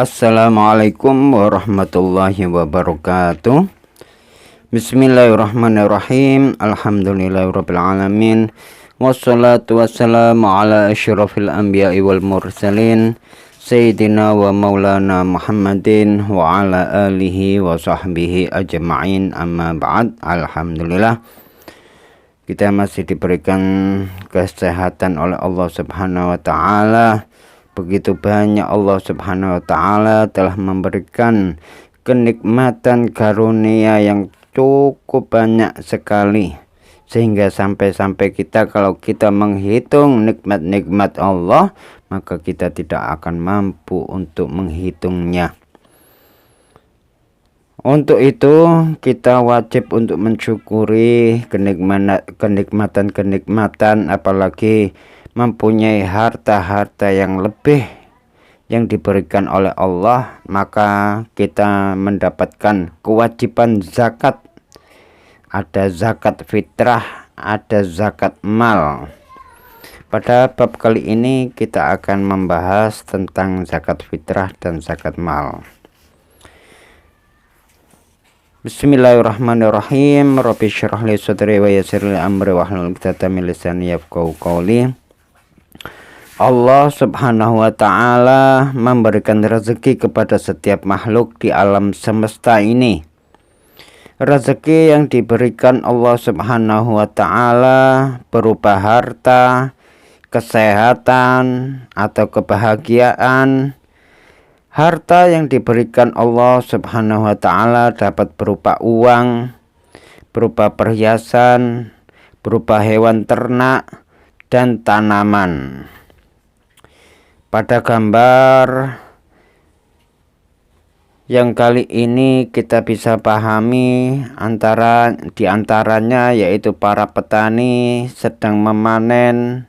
Assalamualaikum warahmatullahi wabarakatuh. Bismillahirrahmanirrahim. Alhamdulillahirabbil alamin. Wassalatu wassalamu ala asyrafil anbiya'i wal mursalin Sayyidina wa maulana Muhammadin wa ala alihi wa sahbihi ajma'in, amma ba'd. Alhamdulillah, kita masih diberikan kesehatan oleh Allah Subhanahu wa ta'ala. Begitu banyak Allah Subhanahu wa ta'ala telah memberikan kenikmatan karunia yang cukup banyak sekali, sehingga sampai-sampai kita kalau kita menghitung nikmat-nikmat Allah, maka kita tidak akan mampu untuk menghitungnya. Untuk itu kita wajib untuk mensyukuri kenikmatan-kenikmatan, apalagi mempunyai harta-harta yang lebih yang diberikan oleh Allah, maka kita mendapatkan kewajiban zakat. Ada zakat fitrah, ada zakat mal. Pada bab kali ini kita akan membahas tentang zakat fitrah dan zakat mal. Bismillahirrahmanirrahim. Rabbi syrah li sadri wa yassir li amri wahlul 'uqdatam min lisani yafqahu qawli. Allah Subhanahu wa ta'ala memberikan rezeki kepada setiap makhluk di alam semesta ini. Rezeki yang diberikan Allah Subhanahu wa ta'ala berupa harta, kesehatan, atau kebahagiaan. Harta yang diberikan Allah Subhanahu wa ta'ala dapat berupa uang, berupa perhiasan, berupa hewan ternak, dan tanaman. Pada gambar yang kali ini kita bisa pahami di antaranya yaitu para petani sedang memanen.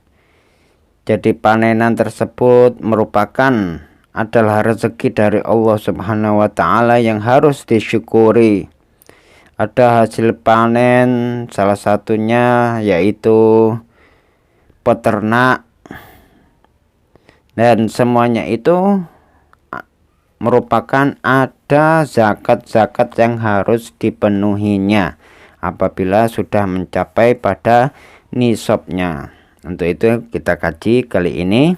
Jadi panenan tersebut merupakan adalah rezeki dari Allah Subhanahu wa ta'ala yang harus disyukuri. Ada hasil panen, salah satunya yaitu peternak. Dan semuanya itu merupakan ada zakat-zakat yang harus dipenuhinya apabila sudah mencapai pada nisabnya. Untuk itu kita kaji kali ini.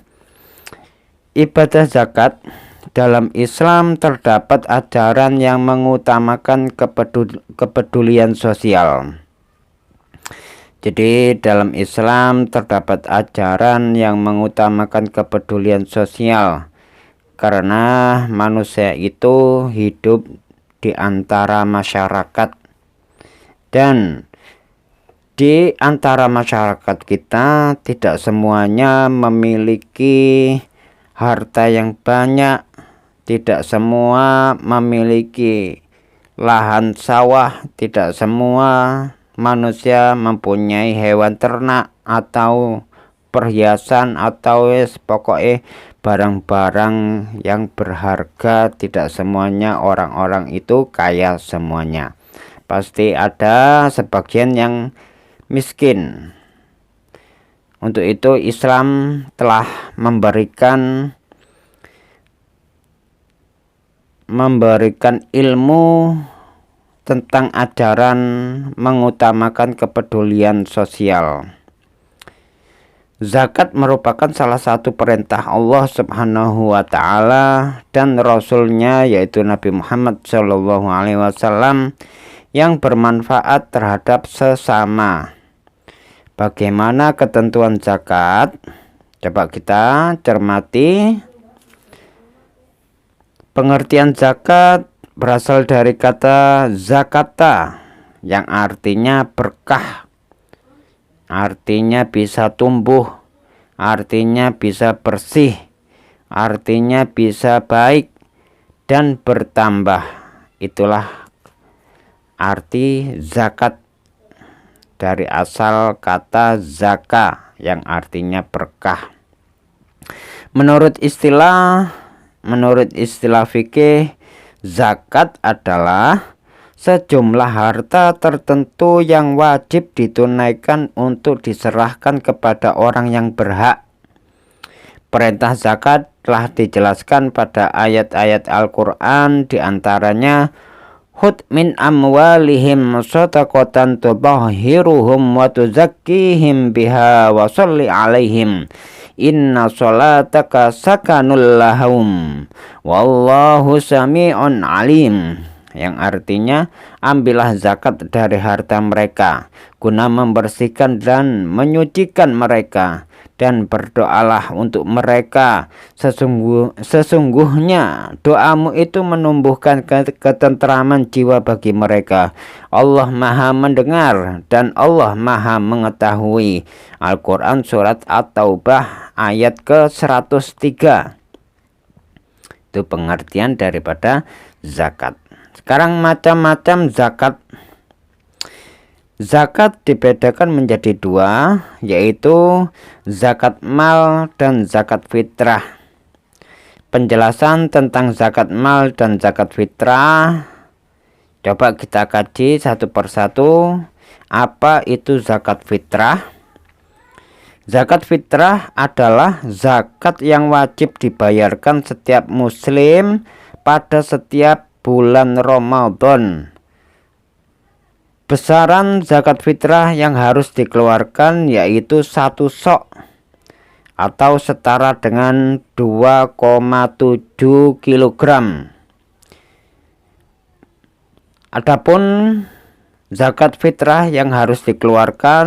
Ibadah zakat dalam Islam terdapat ajaran yang mengutamakan kepedulian sosial. Jadi dalam Islam terdapat ajaran yang mengutamakan kepedulian sosial, karena manusia itu hidup di antara masyarakat, dan di antara masyarakat kita tidak semuanya memiliki harta yang banyak, tidak semua memiliki lahan sawah, tidak semua manusia mempunyai hewan ternak atau perhiasan atau pokoknya barang-barang yang berharga. Tidak semuanya orang-orang itu kaya semuanya. Pasti ada sebagian yang miskin. Untuk itu Islam telah memberikan ilmu tentang ajaran mengutamakan kepedulian sosial. Zakat merupakan salah satu perintah Allah Subhanahu wa ta'ala dan Rasulnya yaitu Nabi Muhammad SAW yang bermanfaat terhadap sesama. Bagaimana ketentuan zakat? Coba kita cermati. Pengertian zakat berasal dari kata zakata yang artinya berkah, artinya bisa tumbuh, artinya bisa bersih, artinya bisa baik dan bertambah. Itulah arti zakat dari asal kata zaka yang artinya berkah. Menurut istilah fikih, zakat adalah sejumlah harta tertentu yang wajib ditunaikan untuk diserahkan kepada orang yang berhak. Perintah zakat telah dijelaskan pada ayat-ayat Al-Quran, diantaranya Khudh min amwalihim shadaqatan tutahhiruhum wa tuzakkihim biha wa sholli alaihim inna sholataka sakanul lahum wallahu sami'un alim, yang artinya ambillah zakat dari harta mereka guna membersihkan dan menyucikan mereka, dan berdoalah untuk mereka. Sesungguhnya doamu itu menumbuhkan ketentraman jiwa bagi mereka. Allah Maha mendengar dan Allah Maha mengetahui. Al-Quran Surat At-Taubah ayat ke-103. Itu pengertian daripada zakat. Sekarang macam-macam zakat. Zakat dibedakan menjadi dua, yaitu zakat mal dan zakat fitrah. Penjelasan tentang zakat mal dan zakat fitrah coba kita kaji satu persatu. Apa itu zakat fitrah? Zakat fitrah adalah zakat yang wajib dibayarkan setiap muslim pada setiap bulan Ramadan. Besaran zakat fitrah yang harus dikeluarkan yaitu 1 sok atau setara dengan 2,7 kilogram. Adapun zakat fitrah yang harus dikeluarkan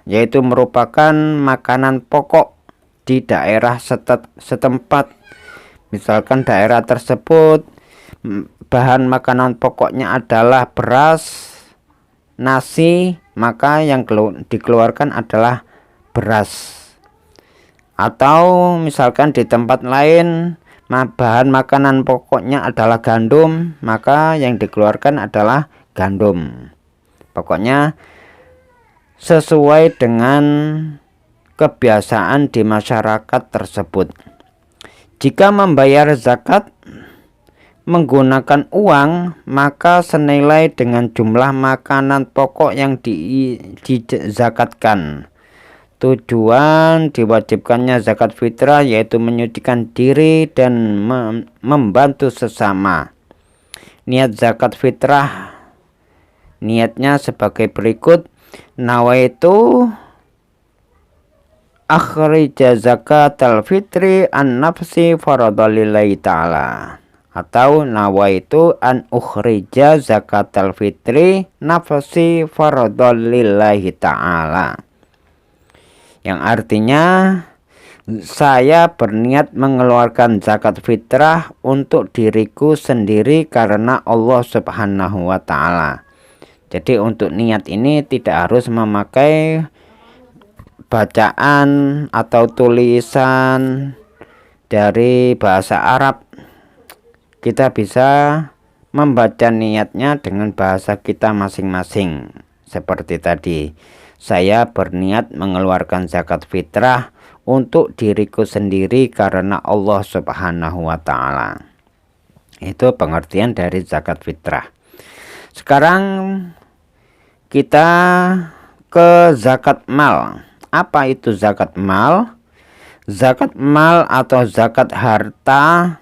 yaitu merupakan makanan pokok di daerah setempat. Misalkan daerah tersebut bahan makanan pokoknya adalah beras, nasi, maka yang dikeluarkan adalah beras. Atau misalkan di tempat lain bahan makanan pokoknya adalah gandum, maka yang dikeluarkan adalah gandum. Pokoknya sesuai dengan kebiasaan di masyarakat tersebut. Jika membayar zakat menggunakan uang, maka senilai dengan jumlah makanan pokok yang dizakatkan. Tujuan diwajibkannya zakat fitrah yaitu menyucikan diri dan membantu sesama. Niat zakat fitrah, niatnya sebagai berikut: nawaitu akhrija zakatal fitri an nafsi faradalillahi ta'ala, atau nawaitu an ukhrija zakatal fitri nafsi faradalillahi ta'ala, yang artinya saya berniat mengeluarkan zakat fitrah untuk diriku sendiri karena Allah Subhanahu wa ta'ala. Jadi untuk niat ini tidak harus memakai bacaan atau tulisan dari bahasa Arab. Kita bisa membaca niatnya dengan bahasa kita masing-masing. Seperti tadi, saya berniat mengeluarkan zakat fitrah untuk diriku sendiri karena Allah Subhanahu wa ta'ala. Itu pengertian dari zakat fitrah. Sekarang kita ke zakat mal. Apa itu zakat mal? Zakat mal atau zakat harta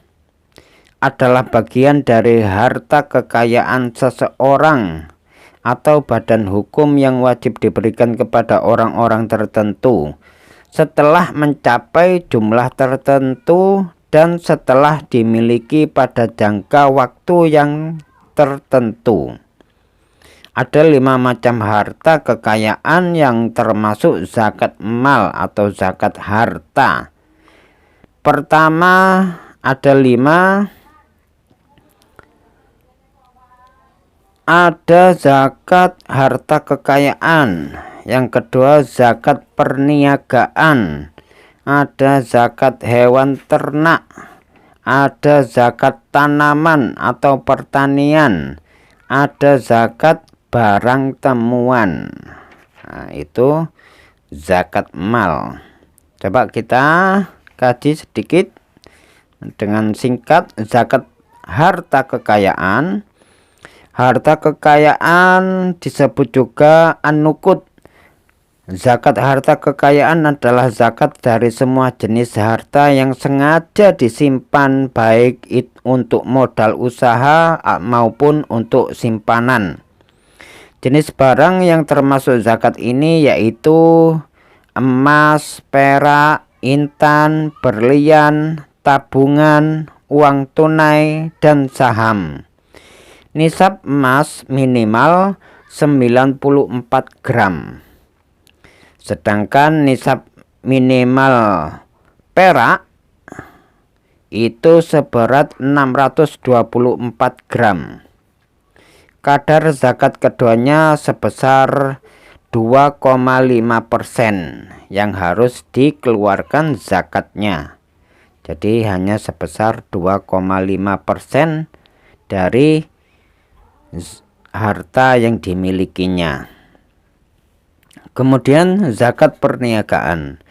adalah bagian dari harta kekayaan seseorang atau badan hukum yang wajib diberikan kepada orang-orang tertentu setelah mencapai jumlah tertentu dan setelah dimiliki pada jangka waktu yang tertentu. Ada 5 macam harta kekayaan yang termasuk zakat mal atau zakat harta. Pertama ada 5. Ada zakat harta kekayaan. Yang kedua zakat perniagaan. Ada zakat hewan ternak. Ada zakat tanaman atau pertanian. Ada zakat barang temuan. Nah, itu zakat mal. Coba kita kaji sedikit dengan singkat. Zakat harta kekayaan. Harta kekayaan disebut juga an-nuqud Zakat harta kekayaan adalah zakat dari semua jenis harta yang sengaja disimpan, baik untuk modal usaha maupun untuk simpanan. Jenis barang yang termasuk zakat ini yaitu emas, perak, intan, berlian, tabungan, uang tunai, dan saham. Nisab emas minimal 94 gram. Sedangkan nisab minimal perak itu seberat 624 gram. Kadar zakat keduanya sebesar 2,5% yang harus dikeluarkan zakatnya. Jadi hanya sebesar 2,5% dari harta yang dimilikinya. Kemudian zakat perniagaan.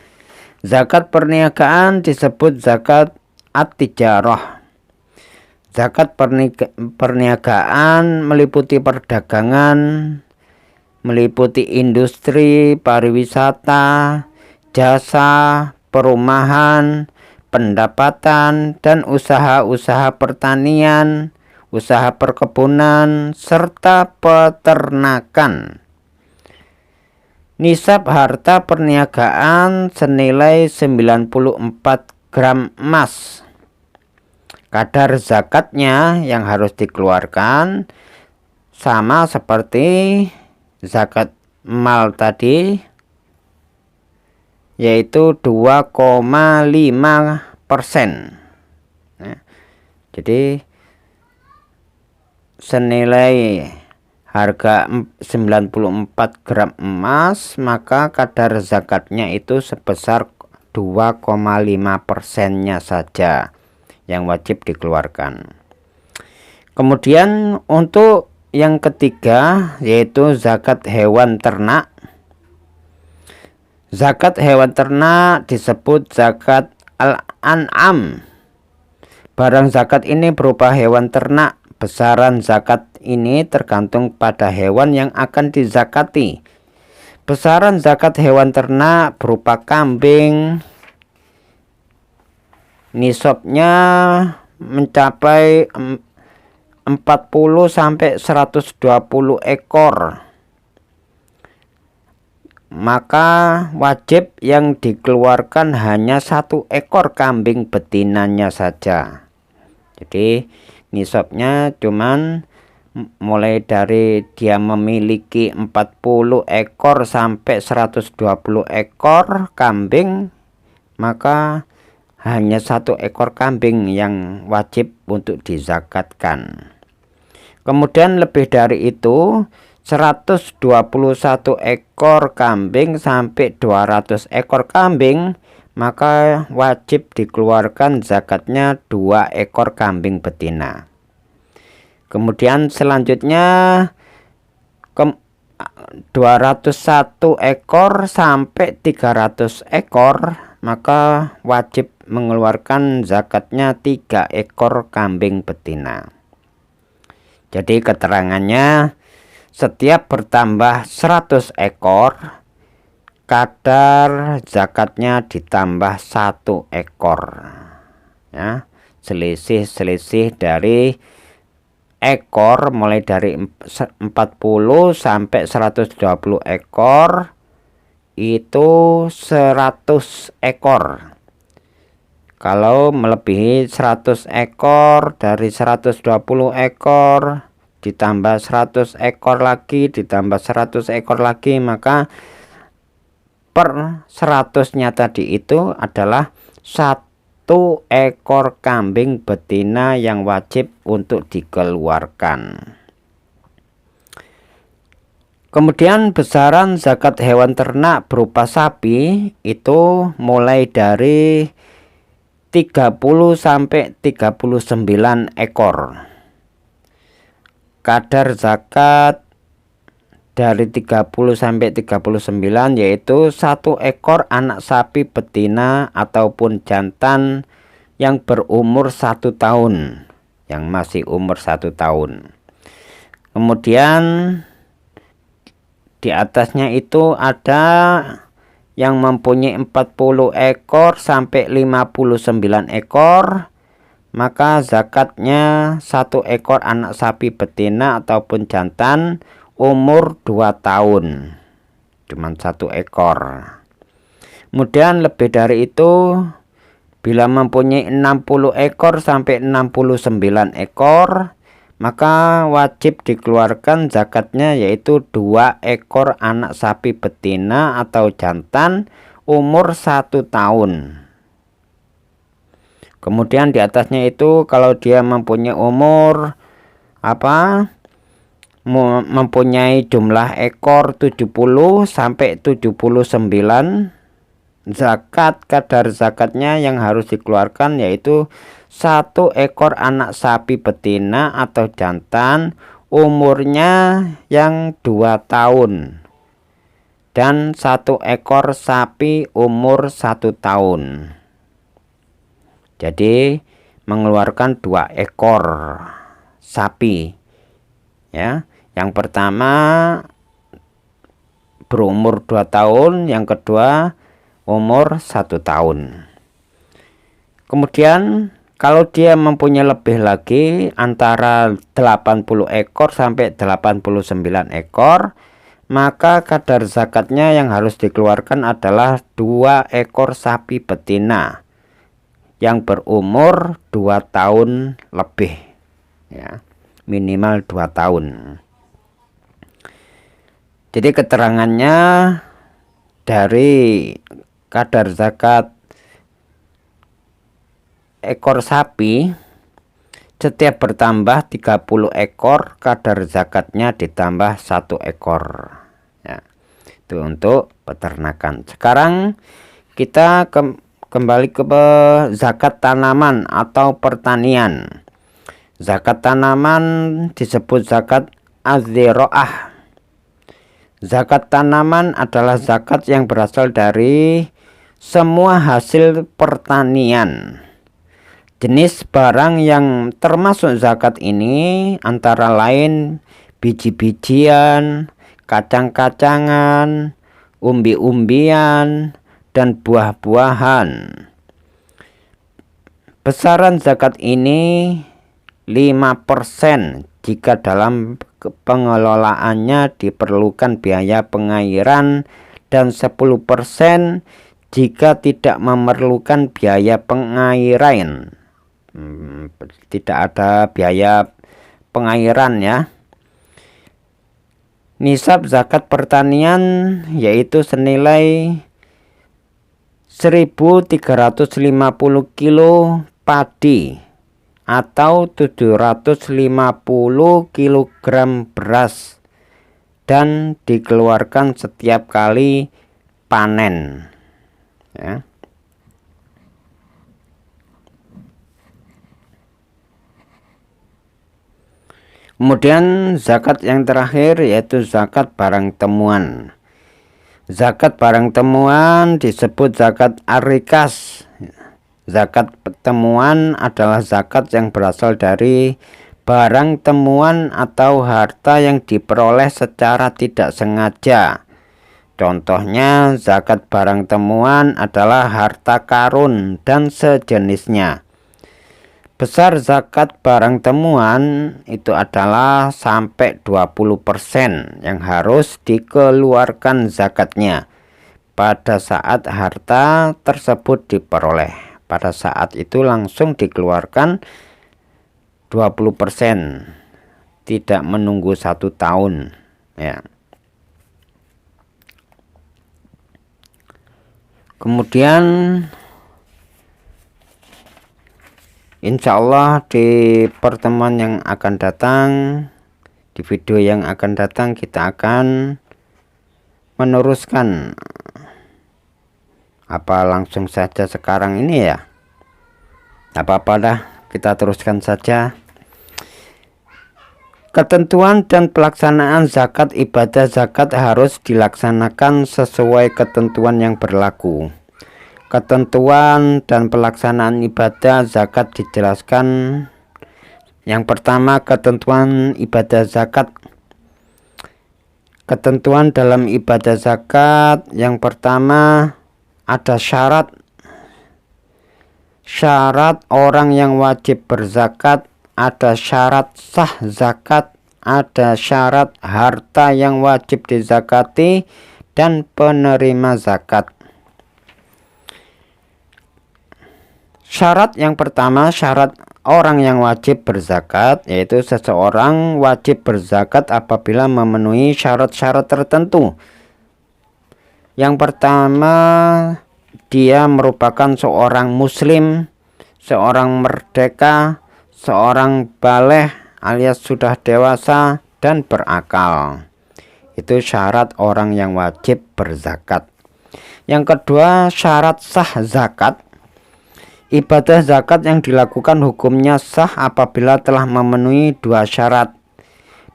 Zakat perniagaan disebut zakat at-tijarah. Zakat perniagaan meliputi perdagangan, meliputi industri, pariwisata, jasa, perumahan, pendapatan, dan usaha-usaha pertanian, usaha perkebunan, serta peternakan. Nisab harta perniagaan senilai 94 gram emas. Kadar zakatnya yang harus dikeluarkan sama seperti zakat mal tadi, yaitu 2,5%. Jadi senilai harga 94 gram emas, maka kadar zakatnya itu sebesar 2,5%-nya saja yang wajib dikeluarkan. Kemudian untuk yang ketiga yaitu zakat hewan ternak. Zakat hewan ternak disebut zakat al-an'am. Barang zakat ini berupa hewan ternak. Besaran zakat ini tergantung pada hewan yang akan dizakati. Besaran zakat hewan ternak berupa kambing, nisabnya mencapai 40 sampai 120 ekor. Maka wajib yang dikeluarkan hanya 1 ekor kambing betinanya saja. Jadi nisabnya cuman mulai dari dia memiliki 40 ekor sampai 120 ekor kambing, maka hanya 1 ekor kambing yang wajib untuk dizakatkan. Kemudian lebih dari itu 121 ekor kambing sampai 200 ekor kambing, maka wajib dikeluarkan zakatnya 2 ekor kambing betina. Kemudian selanjutnya 201 ekor sampai 300 ekor, maka wajib mengeluarkan zakatnya 3 ekor kambing betina. Jadi keterangannya, setiap bertambah 100 ekor, kadar zakatnya ditambah 1 ekor. Ya, selisih dari ekor mulai dari 40 sampai 120 ekor itu 100 ekor. Kalau melebihi 100 ekor, dari 120 ekor ditambah 100 ekor lagi, ditambah 100 ekor lagi, maka per 100-nya tadi itu adalah 1 ekor kambing betina yang wajib untuk dikeluarkan. Kemudian besaran zakat hewan ternak berupa sapi itu mulai dari 30 sampai 39 ekor. Kadar zakat dari 30 sampai 39 yaitu 1 ekor anak sapi betina ataupun jantan yang berumur 1 tahun, yang masih umur 1 tahun. Kemudian Di atasnya itu ada yang mempunyai 40 ekor sampai 59 ekor, maka zakatnya 1 ekor anak sapi betina ataupun jantan umur 2 tahun. Cuman 1 ekor. Kemudian lebih dari itu, bila mempunyai 60 ekor sampai 69 ekor, maka wajib dikeluarkan zakatnya yaitu 2 ekor anak sapi betina atau jantan umur 1 tahun. Kemudian di atasnya itu kalau dia mempunyai umur mempunyai jumlah ekor 70 sampai 79, kadar zakatnya yang harus dikeluarkan yaitu 1 ekor anak sapi betina atau jantan umurnya yang 2 tahun dan 1 ekor sapi umur 1 tahun. Jadi mengeluarkan 2 ekor sapi ya. Yang pertama berumur 2 tahun, yang kedua umur 1 tahun. Kemudian kalau dia mempunyai lebih lagi antara 80 ekor sampai 89 ekor, maka kadar zakatnya yang harus dikeluarkan adalah 2 ekor sapi betina yang berumur 2 tahun lebih ya, minimal 2 tahun. Jadi keterangannya dari kadar zakat ekor sapi, setiap bertambah 30 ekor kadar zakatnya ditambah 1 ekor ya. Itu untuk peternakan. Sekarang kita kembali ke zakat tanaman atau pertanian. Zakat tanaman disebut zakat az-ziraah. Zakat tanaman adalah zakat yang berasal dari semua hasil pertanian. Jenis barang yang termasuk zakat ini antara lain biji-bijian, kacang-kacangan, umbi-umbian, dan buah-buahan. Besaran zakat ini 5% jika dalam pengelolaannya diperlukan biaya pengairan dan 10% jika tidak memerlukan biaya pengairan. Tidak ada biaya pengairan ya. Nisab zakat pertanian yaitu senilai 1.350 kilo padi atau 750 kg beras dan dikeluarkan setiap kali panen ya. Kemudian zakat yang terakhir yaitu zakat barang temuan. Zakat barang temuan disebut zakat ar-rikas. Zakat temuan adalah zakat yang berasal dari barang temuan atau harta yang diperoleh secara tidak sengaja. Contohnya zakat barang temuan adalah harta karun dan sejenisnya. Besar zakat barang temuan itu adalah sampai 20% yang harus dikeluarkan zakatnya pada saat harta tersebut diperoleh. Pada saat itu langsung dikeluarkan 20%, tidak menunggu 1 tahun ya. Kemudian insya Allah di pertemuan yang akan datang, di video yang akan datang, kita akan meneruskan apa langsung saja sekarang ini ya. Apa-apa dah, kita teruskan saja. Ketentuan dan pelaksanaan zakat. Ibadah zakat harus dilaksanakan sesuai ketentuan yang berlaku. Ketentuan dan pelaksanaan ibadah zakat dijelaskan. Yang pertama, ketentuan ibadah zakat. Ketentuan dalam ibadah zakat yang pertama ada syarat. Syarat orang yang wajib berzakat, ada syarat sah zakat, ada syarat harta yang wajib dizakati, dan penerima zakat. Syarat yang pertama, syarat orang yang wajib berzakat, yaitu seseorang wajib berzakat apabila memenuhi syarat-syarat tertentu. Yang pertama, dia merupakan seorang muslim, seorang merdeka, seorang baligh alias sudah dewasa dan berakal. Itu syarat orang yang wajib berzakat. Yang kedua, syarat sah zakat. Ibadah zakat yang dilakukan hukumnya sah apabila telah memenuhi dua syarat.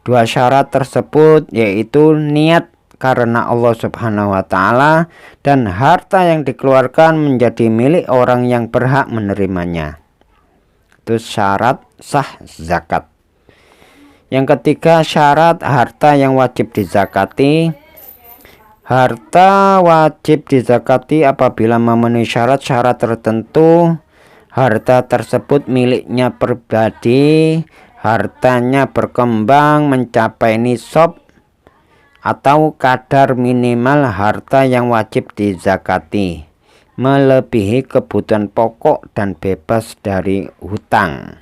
Dua syarat tersebut yaitu niat karena Allah Subhanahu wa Ta'ala dan harta yang dikeluarkan menjadi milik orang yang berhak menerimanya. Itu syarat sah zakat. Yang ketiga, syarat harta yang wajib dizakati. Harta wajib dizakati apabila memenuhi syarat-syarat tertentu. Harta tersebut miliknya pribadi, hartanya berkembang mencapai nisab atau kadar minimal harta yang wajib dizakati, melebihi kebutuhan pokok dan bebas dari hutang.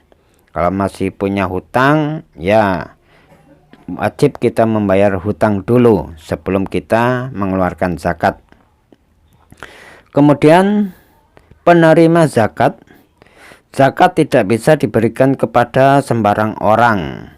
Kalau masih punya hutang, ya wajib kita membayar hutang dulu sebelum kita mengeluarkan zakat. Kemudian penerima zakat. Zakat tidak bisa diberikan kepada sembarang orang.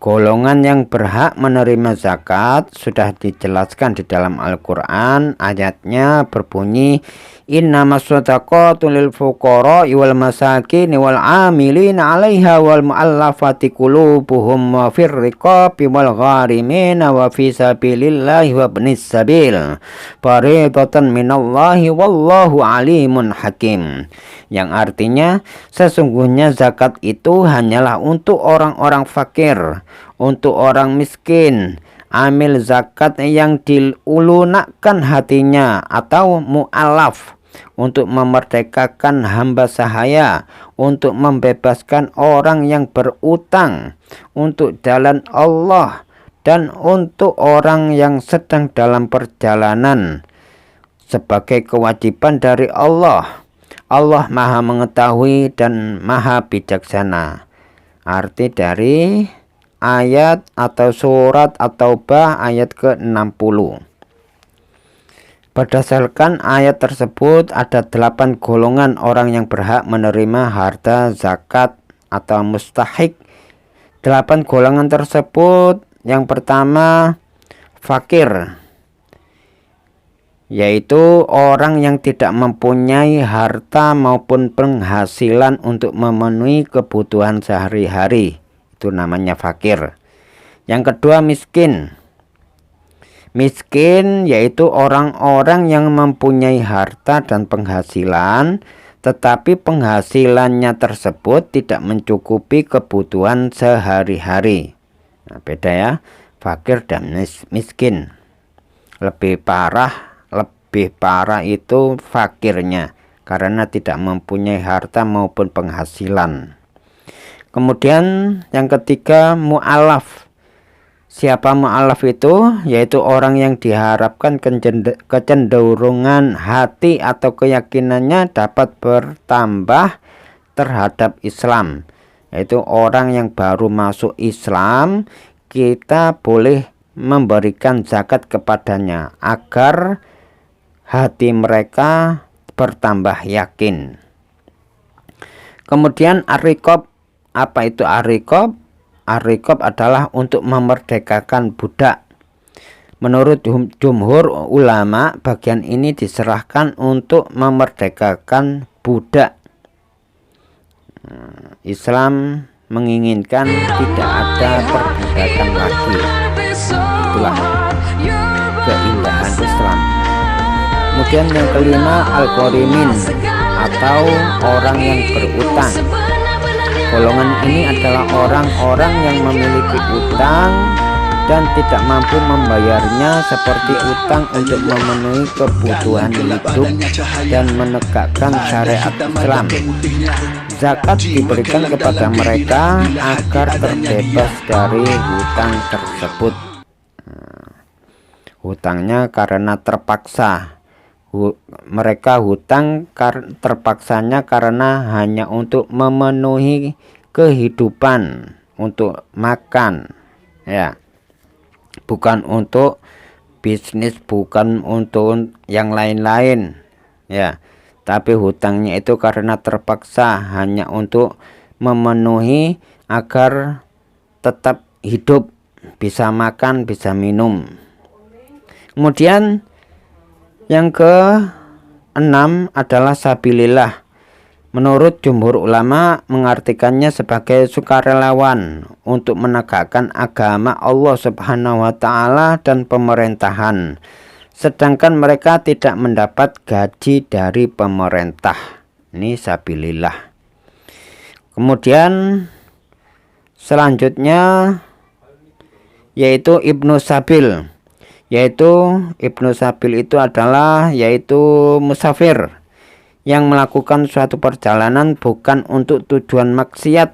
Golongan yang berhak menerima zakat sudah dijelaskan di dalam Al-Quran. Ayatnya berbunyi, innamas shadaqatu lil fuqara wal masakin wal amilin 'alaiha wal mu'allafati qulubuhum wa fir riqabi wal gharimin wa fi sabilillahi wa ibnis sabil fariidatan minallahi wallahu alimun hakim. Yang artinya sesungguhnya zakat itu hanyalah untuk orang-orang fakir, untuk orang miskin, amil zakat yang dilunakkan hatinya atau mu'alaf, untuk memerdekakan hamba sahaya, untuk membebaskan orang yang berutang, untuk jalan Allah, dan untuk orang yang sedang dalam perjalanan sebagai kewajiban dari Allah. Allah maha mengetahui dan maha bijaksana. Arti dari ayat atau surat At-Taubah ayat ke-60. Berdasarkan ayat tersebut ada 8 golongan orang yang berhak menerima harta zakat atau mustahik. 8 golongan tersebut, yang pertama fakir, yaitu orang yang tidak mempunyai harta maupun penghasilan untuk memenuhi kebutuhan sehari-hari. Itu namanya fakir. Yang kedua miskin. Miskin yaitu orang-orang yang mempunyai harta dan penghasilan, tetapi penghasilannya tersebut tidak mencukupi kebutuhan sehari-hari. Nah, beda ya, fakir dan miskin. Lebih parah itu fakirnya karena tidak mempunyai harta maupun penghasilan. Kemudian yang ketiga mu'alaf. Siapa mu'alaf itu? Yaitu orang yang diharapkan kecenderungan hati atau keyakinannya dapat bertambah terhadap Islam. Yaitu orang yang baru masuk Islam, kita boleh memberikan zakat kepadanya agar hati mereka bertambah yakin. Kemudian ar-riqab. Apa itu ar-riqab? Ar-riqab adalah untuk memerdekakan budak. Menurut jumhur ulama, bagian ini diserahkan untuk memerdekakan budak. Islam menginginkan tidak ada perbudakan lagi. Itulah keindahan Islam. Kemudian yang kelima al-gharimin atau orang yang berutang. Golongan ini adalah orang-orang yang memiliki utang dan tidak mampu membayarnya, seperti utang untuk memenuhi kebutuhan hidup dan menegakkan syariat Islam. Zakat diberikan kepada mereka agar terbebas dari hutang tersebut. Hutangnya karena terpaksa. Mereka hutang terpaksanya karena hanya untuk memenuhi kehidupan, untuk makan, ya, bukan untuk bisnis, bukan untuk yang lain-lain, ya, tapi hutangnya itu karena terpaksa, hanya untuk memenuhi agar tetap hidup, bisa makan, bisa minum. Kemudian yang ke-6 adalah sabilillah. Menurut jumhur ulama mengartikannya sebagai sukarelawan untuk menegakkan agama Allah Subhanahu wa taala dan pemerintahan, sedangkan mereka tidak mendapat gaji dari pemerintah. Ini sabilillah. Kemudian selanjutnya yaitu Ibnu Sabil. Ibnu Sabil itu adalah musafir yang melakukan suatu perjalanan bukan untuk tujuan maksiat,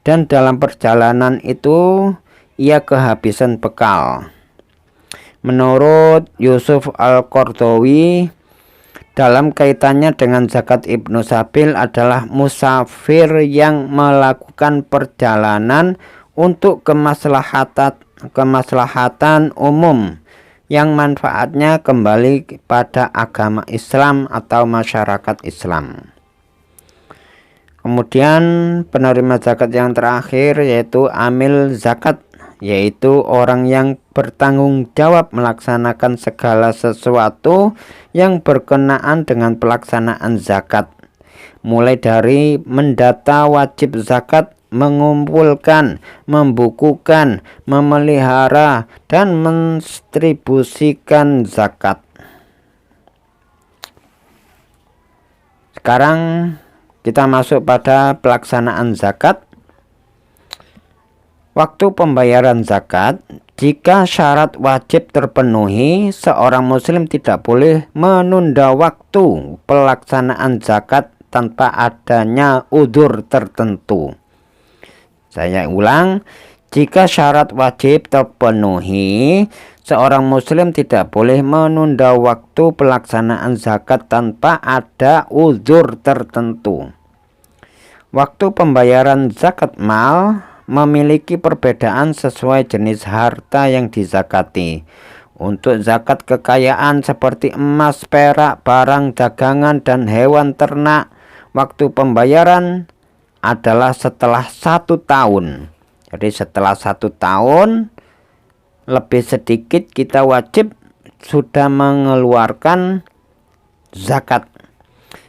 dan dalam perjalanan itu ia kehabisan bekal. Menurut Yusuf Al-Qardawi, dalam kaitannya dengan zakat Ibnu Sabil adalah musafir yang melakukan perjalanan untuk kemaslahatan umum yang manfaatnya kembali pada agama Islam atau masyarakat Islam. Kemudian penerima zakat yang terakhir yaitu amil zakat, yaitu orang yang bertanggung jawab melaksanakan segala sesuatu yang berkenaan dengan pelaksanaan zakat, mulai dari mendata wajib zakat, mengumpulkan, membukukan, memelihara, dan mendistribusikan zakat. Sekarang kita masuk pada pelaksanaan zakat. Waktu pembayaran zakat, jika syarat wajib terpenuhi, seorang muslim tidak boleh menunda waktu pelaksanaan zakat tanpa adanya udzur tertentu. Saya ulang, jika syarat wajib terpenuhi, seorang muslim tidak boleh menunda waktu pelaksanaan zakat tanpa ada udzur tertentu. Waktu pembayaran zakat mal memiliki perbedaan sesuai jenis harta yang dizakati. Untuk zakat kekayaan seperti emas, perak, barang dagangan, dan hewan ternak, waktu pembayaran adalah setelah 1 tahun. Jadi setelah 1 tahun lebih sedikit kita wajib sudah mengeluarkan zakat.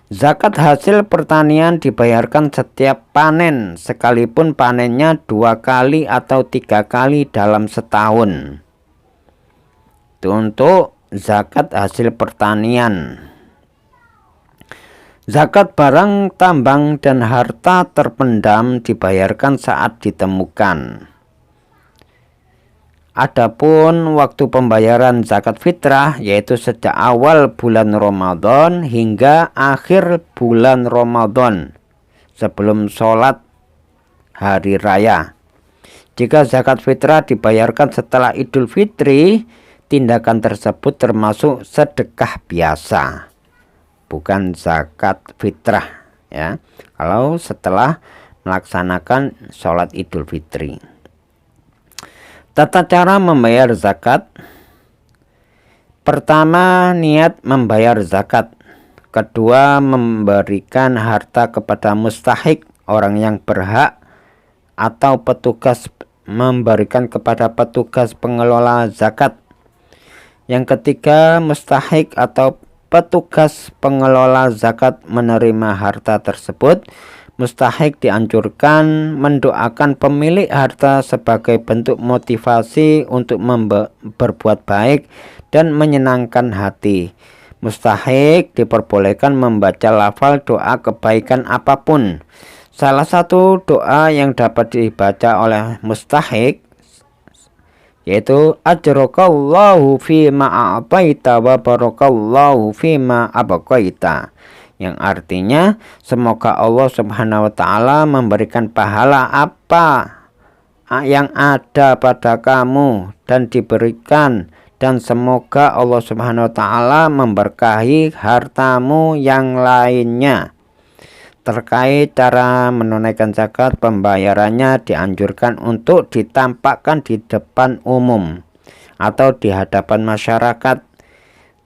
Zakat hasil pertanian dibayarkan setiap panen, sekalipun panennya 2 kali atau 3 kali dalam setahun. Itu untuk zakat hasil pertanian. Zakat barang tambang dan harta terpendam dibayarkan saat ditemukan. Adapun waktu pembayaran zakat fitrah yaitu sejak awal bulan Ramadan hingga akhir bulan Ramadan sebelum sholat hari raya. Jika zakat fitrah dibayarkan setelah Idul Fitri, tindakan tersebut termasuk sedekah biasa, bukan zakat fitrah, ya, kalau setelah melaksanakan sholat Idul Fitri. Tata cara membayar zakat. Pertama, niat membayar zakat. Kedua, memberikan harta kepada mustahik, orang yang berhak, atau petugas, memberikan kepada petugas pengelola zakat. Yang ketiga, mustahik atau petugas pengelola zakat menerima harta tersebut. Mustahik dianjurkan mendoakan pemilik harta sebagai bentuk motivasi untuk berbuat baik dan menyenangkan hati. Mustahik diperbolehkan membaca lafal doa kebaikan apapun. Salah satu doa yang dapat dibaca oleh mustahik yaitu ajrokallahu fima a'taita wa barakallahu fima abqaita, yang artinya semoga Allah Subhanahu wa taala memberikan pahala apa yang ada pada kamu dan diberikan, dan semoga Allah Subhanahu wa taala memberkahi hartamu yang lainnya. Terkait cara menunaikan zakat, pembayarannya dianjurkan untuk ditampakkan di depan umum atau di hadapan masyarakat.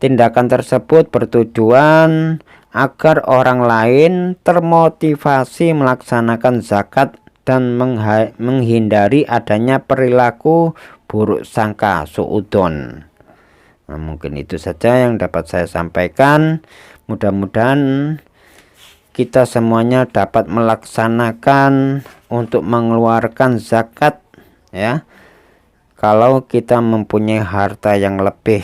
Tindakan tersebut bertujuan agar orang lain termotivasi melaksanakan zakat dan menghindari adanya perilaku buruk sangka, suudzon. Nah, mungkin itu saja yang dapat saya sampaikan. Mudah-mudahan kita semuanya dapat melaksanakan untuk mengeluarkan zakat, ya. Kalau kita mempunyai harta yang lebih,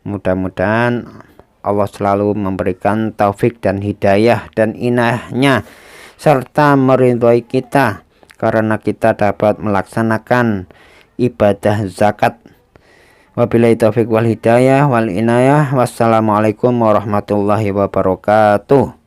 mudah-mudahan Allah selalu memberikan taufik dan hidayah dan inayahnya serta meridhoi kita karena kita dapat melaksanakan ibadah zakat. Wabillahi taufik wal hidayah wal inayah. Wassalamualaikum warahmatullahi wabarakatuh.